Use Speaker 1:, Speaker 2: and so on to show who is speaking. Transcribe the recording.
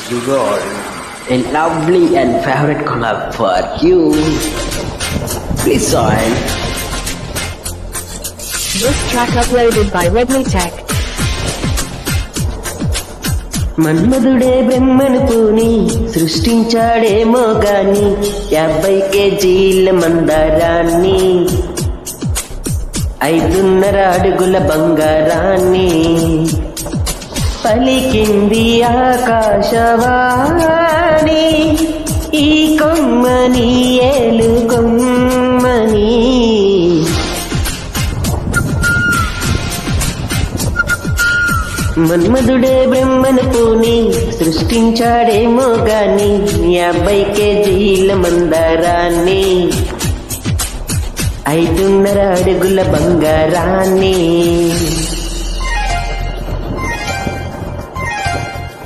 Speaker 1: You got a lovely and favorite collab for you. Please join.
Speaker 2: This track uploaded by Redmi Tech.
Speaker 3: మన్మధుడే బ్రహ్మను పూని సృష్టించాడేమో గాని 50 కేజీల మందారాన్ని 5.5 అడుగుల బంగారాన్ని పలికింది ఆకాశవాణి ఈ కొమ్మని ఏలు కొమ్మని మన్మధుడే బ్రహ్మను పూని సృష్టించాడేమో గాని 50 కేజీల మందారాన్ని 5.5 అడుగుల బంగారాన్ని